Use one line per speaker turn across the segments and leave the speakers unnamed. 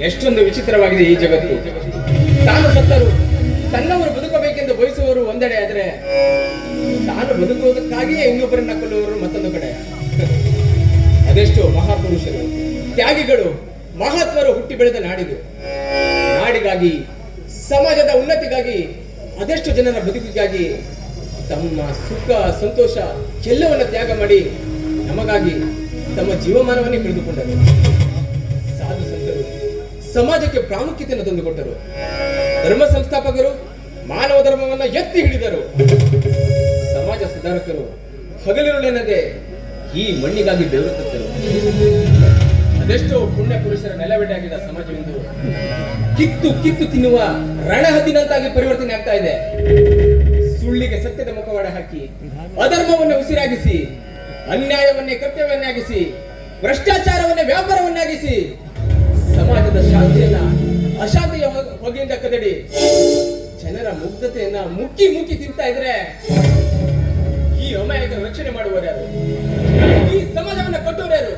ಎಷ್ಟೊಂದು ವಿಚಿತ್ರವಾಗಿದೆ ಈ ಜಗತ್ತು. ತಾನು ಸತ್ತರು ತನ್ನವರು ಬದುಕಬೇಕೆಂದು ಬಯಸುವವರು ಒಂದೆಡೆ, ಆದರೆ ತಾನು ಬದುಕುವುದಕ್ಕಾಗಿಯೇ ಇನ್ನೊಬ್ಬರನ್ನ ಕೊಲ್ಲುವವರು ಮತ್ತೊಂದು ಕಡೆ. ಅದೆಷ್ಟೋ ಮಹಾಪುರುಷರು, ತ್ಯಾಗಿಗಳು, ಮಹಾತ್ಮರು ಹುಟ್ಟಿ ಬೆಳೆದ ನಾಡಿದು. ನಾಡಿಗಾಗಿ, ಸಮಾಜದ ಉನ್ನತಿಗಾಗಿ, ಅದೆಷ್ಟು ಜನರ ಬದುಕಿಗಾಗಿ ತಮ್ಮ ಸುಖ ಸಂತೋಷ ಎಲ್ಲವನ್ನ ತ್ಯಾಗ ಮಾಡಿ ನಮಗಾಗಿ ತಮ್ಮ ಜೀವಮಾನವನ್ನೇ ಕಳೆದುಕೊಂಡರು. ಸಾಧು ಸಂತರು ಸಮಾಜಕ್ಕೆ ಪ್ರಾಮುಖ್ಯತೆಯನ್ನು ತಂದುಕೊಟ್ಟರು. ಧರ್ಮ ಸಂಸ್ಥಾಪಕರು ಮಾನವ ಧರ್ಮವನ್ನ ಎತ್ತಿ ಹಿಡಿದರು. ಸಮಾಜ ಸುಧಾರಕರು ಹಗಲಿರುಳೆನ್ನದೆ ಈ ಮಣ್ಣಿಗಾಗಿ ಬೆವರುತ್ತಿದ್ದರು. ಅದೆಷ್ಟೋ ಪುಣ್ಯ ಪುರುಷರ ನೆಲವೆಡೆಯಾಗಿದ್ದ ಸಮಾಜವೆಂದು ಕಿತ್ತು ಕಿತ್ತು ತಿನ್ನುವ ರಣಹದ್ದಿನಂತಾಗಿ ಪರಿವರ್ತನೆ ಆಗ್ತಾ ಇದೆ. ಸುಳ್ಳಿಗೆ ಸತ್ಯದ ಮುಖವಾಡ ಹಾಕಿ, ಅಧರ್ಮವನ್ನು ಉಸಿರಾಗಿಸಿ, ಅನ್ಯಾಯವನ್ನೇ ಕರ್ತವ್ಯವನ್ನಾಗಿಸಿ, ಭ್ರಷ್ಟಾಚಾರವನ್ನೇ ವ್ಯಾಪಾರವನ್ನಾಗಿಸಿ, ಸಮಾಜದ ಶಾಂತಿಯನ್ನ ಅಶಾಂತಿಯ ಹೊಗೆಯಿಂದ ಕದಡಿ ಜನರ ಮುಗ್ಧತೆಯನ್ನ ಮುಕ್ಕಿ ಮುಕ್ಕಿ ತಿಂತಾ ಇದ್ರೆ ಈ ಅಮಾಯಕರ ರಕ್ಷಣೆ ಮಾಡುವವರು ಯಾರು? ಈ ಸಮಾಜವನ್ನ ಕಟ್ಟುವವರು ಯಾರು?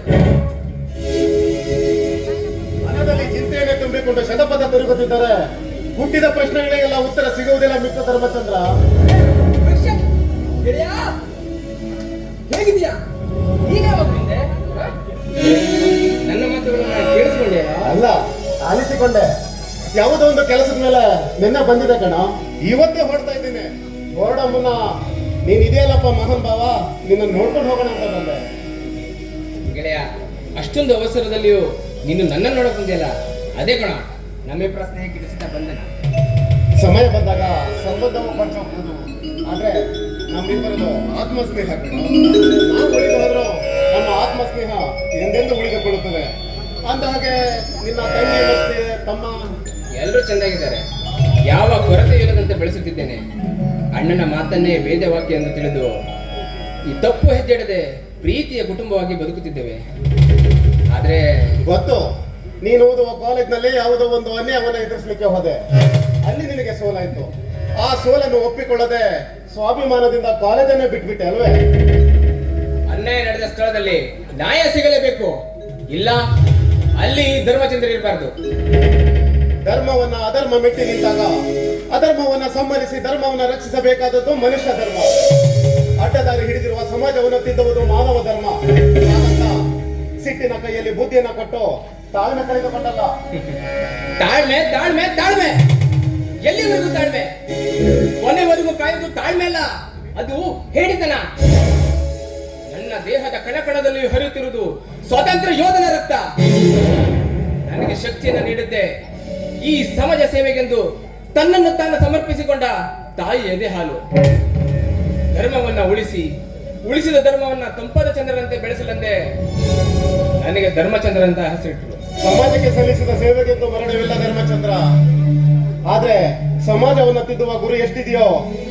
ಮನದಲ್ಲಿ ಚಿಂತೆಯನ್ನೇ ತುಂಬಿಕೊಂಡು ಶತಪಥ ತಿರುಗುತ್ತಿದ್ದಾರೆ. ಹುಟ್ಟಿದ ಪ್ರಶ್ನೆಗಳಿಗೆಲ್ಲ ಉತ್ತರ ಸಿಗುವುದಿಲ್ಲ ಮಿತ್ರ ಧರ್ಮಚಂದ್ರ.
ಹೇಗಿದ್ಯಾ? ಈಗ ನನ್ನ ಮಾತುಗಳನ್ನ ಕೇಳಿಸ್ಕೊಂಡೆ?
ಅಲ್ಲ, ಆಲಿಸಿಕೊಂಡೆ. ಯಾವುದೋ ಒಂದು ಕೆಲಸದ ಮೇಲೆ ನಿನ್ನೆ ಬಂದಿದೆ ಕಣ. ಇವತ್ತೇ ಹೊರಡ್ತಾ ಇದ್ದೀನಿ. ಹೊರಡ ಮುನ್ನ ನೀನ್ ಇದೆಯಲ್ಲಪ್ಪ ಮಹಾನ್ ಭಾವ, ನಿನ್ನ ನೋಡ್ಕೊಂಡು ಹೋಗೋಣ ಅಂತ ಬಂದೆ.
ಗೆಳೆಯ, ಅಷ್ಟೊಂದು ಅವಸರದಲ್ಲಿಯೂ ನೀನು ನನ್ನ ನೋಡಕ್ ಬಂದಿಯಲ್ಲ, ಅದೇ ಕಣ ನಮ್ಮಿಬ್ಬರ ಸ್ನೇಹಕ್ಕೆ ಇಡಿಸಿದ ಬಂಧನ.
ಸಮಯ ಬಂದಾಗ ಸಂಬಂಧವು ಪಂಚ ಹೋಗುದು, ಆದ್ರೆ ನಮ್ಮಿಬ್ಬರದು ಆತ್ಮಸ್ನೇಹ ಕಣ. ನಾವು ಉಳಿದು ಹೋದ್ರು ನಮ್ಮ ಆತ್ಮಸ್ನೇಹ ಎಂದೆಂದು ಉಳಿದುಕೊಳ್ಳುತ್ತದೆ. ಅಂದ ಹಾಗೆ ನಿನ್ನ ತಂಗಿ ಮತ್ತೆ ತಮ್ಮ
ಎಲ್ಲರೂ ಚೆಂದಾಗಿದ್ದಾರೆ. ಯಾವ ಕೊರತೆ ಇಲ್ಲದಂತೆ ಬೆಳೆಸುತ್ತಿದ್ದೇನೆ. ಅಣ್ಣನ ಮಾತನ್ನೇ ವೇದವಾಕ್ಯ ಎಂದು ತಿಳಿದು ಈ ತಪ್ಪು ಹೆಜ್ಜೆಡದೆ ಪ್ರೀತಿಯ ಕುಟುಂಬವಾಗಿ ಬದುಕುತ್ತಿದ್ದೇವೆ. ಆದ್ರೆ
ಗೊತ್ತು, ನೀನು ಓದುವ ಕಾಲೇಜ್ನಲ್ಲಿ ಯಾವುದೋ ಒಂದು ಅನ್ಯಾಯವನ್ನು ಎದುರಿಸಲಿಕ್ಕೆ ಹೋದೆ. ಅಲ್ಲಿ ನಿನಗೆ ಸೋಲಾಯ್ತು. ಆ ಸೋಲನ್ನು ಒಪ್ಪಿಕೊಳ್ಳದೆ ಸ್ವಾಭಿಮಾನದಿಂದ ಕಾಲೇಜನ್ನೇ ಬಿಟ್ಬಿಟ್ಟೆ ಅಲ್ವೇ?
ಅನ್ಯಾಯ ನಡೆದ ಸ್ಥಳದಲ್ಲಿ ನ್ಯಾಯ ಸಿಗಲೇಬೇಕು. ಇಲ್ಲ ಅಲ್ಲಿ ಧರ್ಮಚಂದ್ರ ಇರಬಾರ್ದು.
ಧರ್ಮವನ್ನ ಅಧರ್ಮ ಮೆಟ್ಟಿ ನಿಂತಾಗ ಅಧರ್ಮವನ್ನ ಸಮ್ಮತಿಸಿ ಧರ್ಮವನ್ನ ರಕ್ಷಿಸಬೇಕಾದದ್ದು ಮನುಷ್ಯ ಧರ್ಮ. ಅಡ್ಡದಾರಿ ಹಿಡಿದಿರುವ ಸಮಾಜವನ್ನು ತಿದ್ದುವುದು ಮಾನವ ಧರ್ಮ. ಹಾಗಂತ ಸಿಟ್ಟಿನ ಕೈಯಲ್ಲಿ ಬುದ್ಧಿಯನ್ನ ಕೊಟ್ಟು ತಾಳ್ಮೆ ಕಳೆದುಕೊಂಡಲ್ಲ.
ತಾಳ್ಮೆ ತಾಳ್ಮೆ ತಾಳ್ಮೆ ಎಲ್ಲಿವರೆಗೂ ತಾಳ್ಮೆ? ಕೊನೆವರೆಗೂ ಕಾಯುವುದು ತಾಳ್ಮೆ ಅಲ್ಲ, ಅದು ಹೇಳಿತನ. ನನ್ನ ದೇಹದ ಕಣಕಣದಲ್ಲಿ ಹರಿಯುತ್ತಿರುವುದು ಸ್ವಾತಂತ್ರ್ಯ ಯೋಧನ ರಕ್ತ. ನನಗೆ ಶಕ್ತಿಯನ್ನು ನೀಡುತ್ತೆ ಈ ಸಮಾಜ ಸೇವೆಗೆಂದು ತನ್ನನ್ನು ತಾನು ಸಮರ್ಪಿಸಿಕೊಂಡ ತಾಯಿ ಎದೆ ಹಾಲು. ಧರ್ಮವನ್ನ ಉಳಿಸಿದ ಧರ್ಮವನ್ನ ತಂಪಾದ ಚಂದ್ರನಂತೆ ಬೆಳೆಸಲೆಂದೇ ನನಗೆ ಧರ್ಮಚಂದ್ರ ಅಂತ ಹೆಸರಿಟ್ಟರು.
ಸಮಾಜಕ್ಕೆ ಸಲ್ಲಿಸಿದ ಸೇವೆಗೆಂದು ಮರಣವಿಲ್ಲ ಧರ್ಮಚಂದ್ರ. ಆದ್ರೆ ಸಮಾಜವನ್ನ ತಿದ್ದುವ ಗುರಿ ಎಷ್ಟಿದೆಯೋ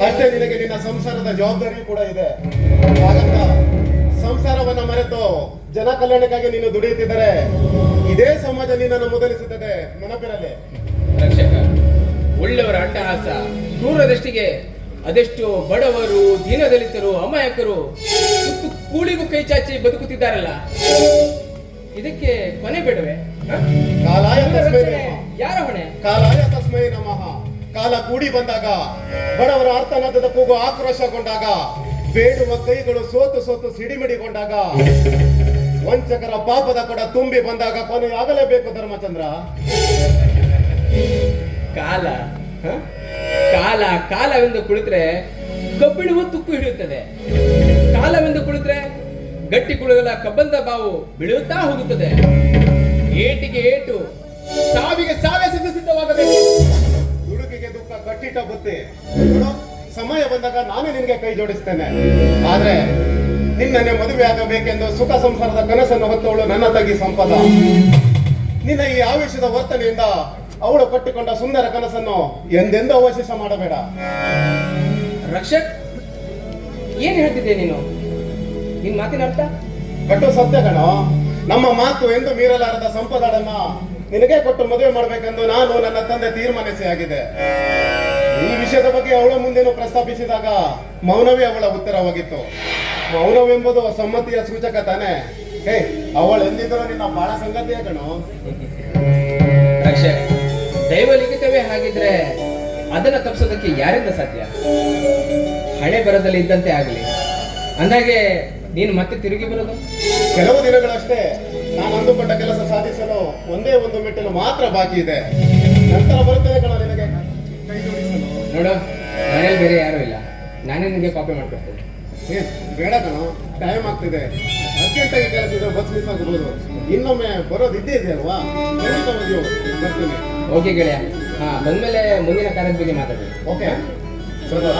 ಅಷ್ಟೇ ನಿನಗೆ ನಿನ್ನ ಸಂಸಾರದ ಜವಾಬ್ದಾರಿ ಕೂಡ ಇದೆ. ಹಾಗಂತ ಸಂಸಾರವನ್ನ ಮರೆತು ಜನ ಕಲ್ಯಾಣಕ್ಕಾಗಿ ನೀನು ದುಡಿಯುತ್ತಿದ್ದರೆ ಇದೇ ಸಮಾಜ ನಿನ್ನನ್ನು ಮೊದಲಿಸುತ್ತದೆ, ನೆನಪಿರಲಿ.
ರಕ್ಷಕ, ಒಳ್ಳೆಯವರ ಅಟ್ಟಹಾಸ, ಕ್ರೂರ ದೃಷ್ಟಿಗೆ ಅದೆಷ್ಟು ಬಡವರು, ದೀನದಲಿತರು, ಅಮಾಯಕರು ಸುತ್ತು ಕೂಳಿಗೂ ಕೈ ಚಾಚಿ ಬದುಕುತ್ತಿದ್ದಾರಲ್ಲ, ಇದಕ್ಕೆ ಕೊನೆ ಬೇಡವೇ?
ಕಾಲಾಯ ತಸ್ಮೈ ನಮಃ.
ಯಾರ ಹೊಣೆ?
ಕಾಲಾಯ ತಸ್ಮೈ ನಮಃ. ಕಾಲ ಕೂಡಿ ಬಂದಾಗ, ಬಡವರ ಅರ್ಥನಾದದ ಕೂಗು ಆಕ್ರೋಶಗೊಂಡಾಗ, ಬೇಡುವ ಕೈಗಳು ಸೋತು ಸಿಡಿಮಿಡಿಗೊಂಡಾಗ, ವಂಚಕರ ಪಾಪದ ಕೊಡ ತುಂಬಿ ಬಂದಾಗ ಕೊನೆಯಾಗಲೇಬೇಕು ಧರ್ಮಚಂದ್ರ.
ಕಾಲ ಕಾಲವೆಂದು ಕುಳಿತರೆ ಕಬ್ಬಿಣವು ತುಕ್ಕು ಹಿಡಿಯುತ್ತದೆ. ಕಾಲವೆಂದು ಕುಳಿತರೆ ಗಟ್ಟಿ ಕುಳಿಗಳ ಕಬ್ಬಂದ ಬಾವು ಬಿಡುತ್ತಾ ಹೋಗುತ್ತದೆ. ಏಟಿಗೆ ಏಟು, ಸಾವಿಗೆ ಸಾವೇ ಸಿದ್ಧವಾಗಬೇಕು.
ದುಡುಕಿಗೆ ದುಃಖ ಕಟ್ಟಿಟ್ಟ ಬುತ್ತಿ. ಸಮಯ ಬಂದಾಗ ನಾನು ನಿನ್ಗೆ ಕೈ ಜೋಡಿಸ್ತೇನೆ. ಆದ್ರೆ ನಿನ್ನನ್ನೇ ಮದುವೆ ಆಗಬೇಕೆಂದು ಸುಖ ಸಂಸಾರದ ಕನಸನ್ನು ಹೊತ್ತವಳು ನನ್ನ ತಂಗಿ ಸಂಪದ. ನಿನ್ನ ಈ ಆವೇಶದ ವರ್ತನೆಯಿಂದ ಅವಳು ಕಟ್ಟಿಕೊಂಡ ಸುಂದರ ಕನಸನ್ನು ಎಂದೆಂದೂ ಅವಶೇಷ ಮಾಡಬೇಡ.
ರಕ್ಷಕ್, ಏನ್ ಹೇಳ್ತಿದ್ದೆ ನೀನು? ನಿನ್ ಮಾತಿನ ಅರ್ಥ?
ಕಟ್ಟು ಸತ್ಯ ಕಣೋ. ನಮ್ಮ ಮಾತು ಎಂದು ಮೀರಲಾರದ ಸಂಪದಳನ್ನ ನಿನಗೆ ಕೊಟ್ಟು ಮದುವೆ ಮಾಡಬೇಕೆಂದು ನಾನು ನನ್ನ ತಂದೆ ತೀರ್ಮಾನಿಸಿ ಆಗಿದೆ. ಈ ವಿಷಯದ ಬಗ್ಗೆ ಅವಳ ಮುಂದೇನು ಪ್ರಸ್ತಾಪಿಸಿದಾಗ ಮೌನವೇ ಅವಳ ಉತ್ತರವಾಗಿತ್ತು. ಮೌನವೆಂಬುದು ಸಮ್ಮತಿಯ ಸೂಚಕ ತಾನೆ. ಹೇ, ಅವಳು ಎಂದಿದ್ದರೂ ನಿನ್ನ ಬಾಳ ಸಂಗತಿಯೇ ಕಣೋ.
ದೈವ ಲಿಖಿತವೇ ಹಾಗಿದ್ರೆ ಅದನ್ನ ತಪ್ಪಿಸೋದಕ್ಕೆ ಯಾರಿಂದ ಸಾಧ್ಯ? ಹಣೆ ಬರದಲ್ಲಿ ಇದ್ದಂತೆ ಆಗಲಿ. ಅಂದಾಗೆ ನೀನು ಮತ್ತೆ ತಿರುಗಿ ಬರೋದು?
ಕೆಲವು ದಿನಗಳಷ್ಟೇ ನಾನು ಅಂದುಕೊಂಡ ಕೆಲಸ ಸಾಧಿಸಲು ಒಂದೇ ಒಂದು ಮೆಟ್ಟಿಲು ಮಾತ್ರ ಬಾಕಿ ಇದೆ. ನಂತರ ಬರುತ್ತದೆ ಕಣ ನಿನಗೆ ಕೈ ಜೋಡಿಸಲು.
ನೋಡು, ಮನೇಲಿ ಬೇರೆ ಯಾರೂ ಇಲ್ಲ, ನಾನೇ ನಿನಗೆ ಕಾಪಿ ಮಾಡ್ಕೊಡ್ತೇನೆ.
ಬೇಡ ಕಣ, ಟೈಮ್ ಆಗ್ತಿದೆ. ಅರ್ಜೆಂಟಾಗಿ ಕೆಲಸ ಇದ್ರೆ ಬಸ್ ಮಿಸ್ ಆಗಬಹುದು. ಇನ್ನೊಮ್ಮೆ ಬರೋದಿದ್ದೇ ಇದೆ ಅಲ್ವಾ? ಖಂಡಿತವಾಗಿಯೂ ಬರ್ತೀನಿ.
ಓಕೆ ಗೆಳೆಯ, ಬಂದ್ಮೇಲೆ ಮುಂದಿನ ಕಾರ್ಯದ ಬಗ್ಗೆ ಮಾತಾಡಿ.
ಓಕೆ ಸರಿ.